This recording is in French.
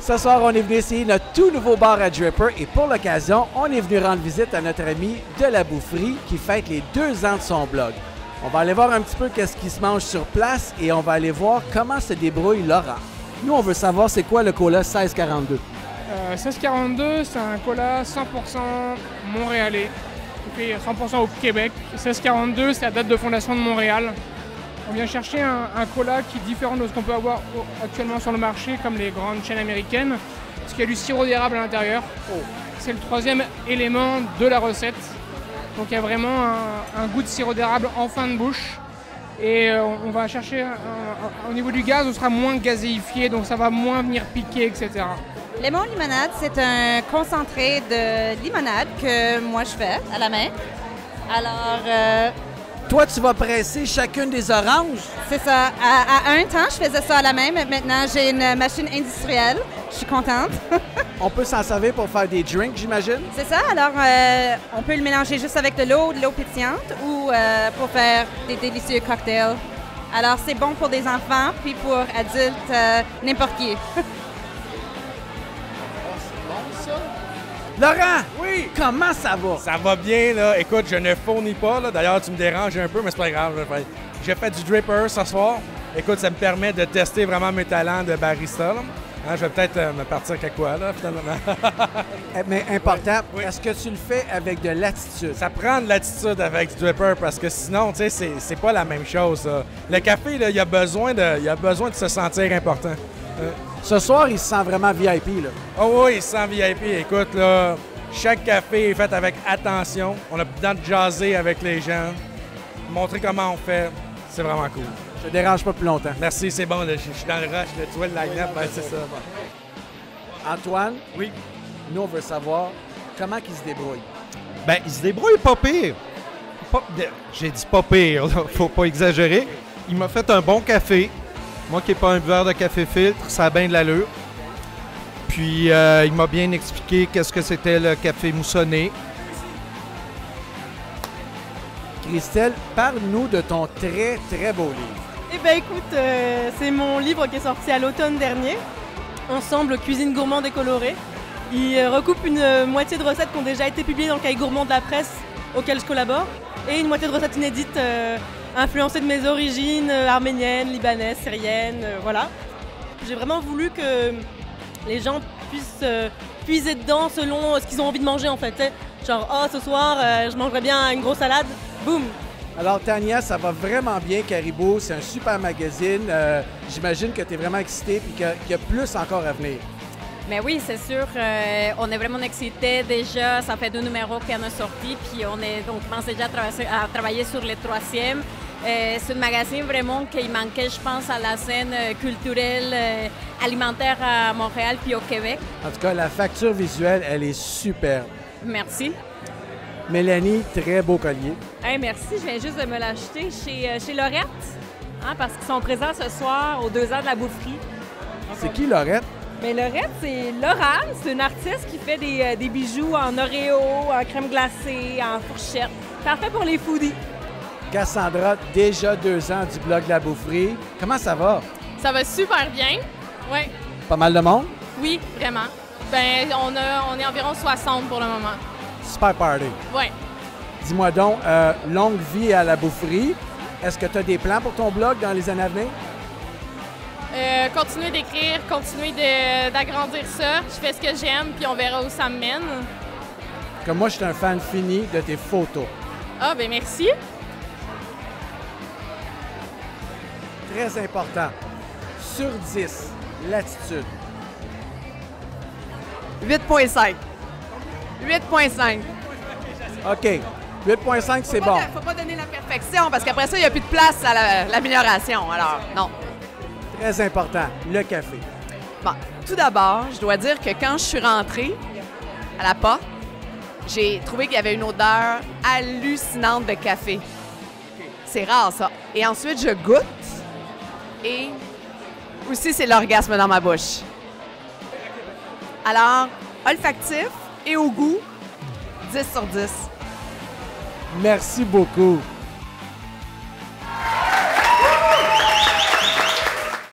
Ce soir, on est venu essayer notre tout nouveau bar à Dripper et pour l'occasion, on est venu rendre visite à notre ami de la boufferie qui fête les 2 ans de son blog. On va aller voir un petit peu qu'est-ce qui se mange sur place et on va aller voir comment se débrouille Laurent. Nous, on veut savoir c'est quoi le cola 1642. 1642, c'est un cola 100% montréalais, fait 100% au Québec. 1642, c'est la date de fondation de Montréal. On vient chercher un cola qui est différent de ce qu'on peut avoir actuellement sur le marché, comme les grandes chaînes américaines, parce qu'il y a du sirop d'érable à l'intérieur. C'est le 3e élément de la recette. Donc il y a vraiment un goût de sirop d'érable en fin de bouche. Et on va chercher, au niveau du gaz, on sera moins gazéifié, donc ça va moins venir piquer, etc. Lemon limonade, c'est un concentré de limonade que moi je fais à la main. Alors, Toi, tu vas presser chacune des oranges? c'est ça. À un temps, je faisais ça à la main, mais maintenant j'ai une machine industrielle. Je suis contente. On peut s'en servir pour faire des drinks, j'imagine? C'est ça. Alors, on peut le mélanger juste avec de l'eau pétillante ou pour faire des délicieux cocktails. Alors, c'est bon pour des enfants, puis pour adultes, n'importe qui. Laurent! Oui! Comment ça va? Ça va bien, là. Écoute, je ne fournis pas, là. D'ailleurs, tu me déranges un peu, mais c'est pas grave. J'ai fait du dripper ce soir. Écoute, ça me permet de tester vraiment mes talents de barista, là. Hein, je vais peut-être me partir quelque quoi, là, finalement. Mais important, Oui. est-ce que tu le fais avec de l'attitude? Ça prend de l'attitude avec du dripper parce que sinon, tu sais, c'est pas la même chose, ça. Le café, là, il a besoin de se sentir important. Ce soir, il se sent vraiment VIP, là. Oh oui, il se sent VIP. Écoute, là, chaque café est fait avec attention. On a le temps de jaser avec les gens, montrer comment on fait. C'est vraiment cool. Je te dérange pas plus longtemps. Merci, c'est bon. Là, je suis dans le rush. Là, tu vois le line-up, ben, c'est ça. Bon. Antoine, Oui. nous, on veut savoir comment il se débrouille. Ben, il se débrouille pas pire. J'ai dit pas pire, là. Faut pas exagérer. Il m'a fait un bon café. Moi qui n'ai pas un buveur de café filtre, ça a bien de l'allure. Puis il m'a bien expliqué qu'est-ce que c'était le café moussonné. Christelle, parle-nous de ton très, très beau livre. Eh bien écoute, c'est mon livre qui est sorti à l'automne dernier. Ensemble, cuisine gourmande et colorée. Il recoupe une moitié de recettes qui ont déjà été publiées dans le cahier gourmand de la presse auquel je collabore et une moitié de recettes inédites influencées de mes origines arméniennes, libanaises, syriennes, voilà. J'ai vraiment voulu que les gens puissent puiser dedans selon ce qu'ils ont envie de manger en fait. T'sais. Genre, oh ce soir, je mangerais bien une grosse salade, boum. Alors, Tania, ça va vraiment bien, Caribou. C'est un super magazine. J'imagine que tu es vraiment excitée et qu'il y a plus encore à venir. Mais oui, c'est sûr. On est vraiment excités déjà. Ça fait 2 numéros qu'on a sortis, puis on commence déjà à travailler sur le 3e. C'est un magazine vraiment qui manquait, je pense, à la scène culturelle, alimentaire à Montréal puis au Québec. En tout cas, la facture visuelle, elle est superbe. Merci. Mélanie, très beau collier. Hey, merci, je viens juste de me l'acheter chez Lorette, hein, parce qu'ils sont présents ce soir aux 2 ans de la boufferie. C'est qui, Laurette? Mais Lorette, c'est Laurent, c'est une artiste qui fait des bijoux en Oreo, en crème glacée, en fourchette. Parfait pour les foodies. Cassandra, déjà 2 ans du blog de la boufferie. Comment ça va? Ça va super bien. Oui, Pas mal de monde? oui, vraiment. Ben, on est environ 60 pour le moment. Super party. Oui. Dis-moi donc, longue vie à la boufferie. Est-ce que tu as des plans pour ton blog dans les années à venir? Continuer d'écrire, continuer d'agrandir ça. Je fais ce que j'aime, puis on verra où ça me mène. Comme moi, je suis un fan fini de tes photos. Ah, ben merci. Très important. Sur 10, l'attitude. 8.5. 8.5. OK. 8.5, c'est bon. Faut pas donner la perfection parce qu'après ça, il n'y a plus de place à l'amélioration. Alors, non. Très important, le café. Bon, tout d'abord, je dois dire que quand je suis rentrée à la porte, j'ai trouvé qu'il y avait une odeur hallucinante de café. C'est rare, ça. Et ensuite, je goûte et aussi, c'est l'orgasme dans ma bouche. Alors, olfactif et au goût, 10 sur 10. Merci beaucoup.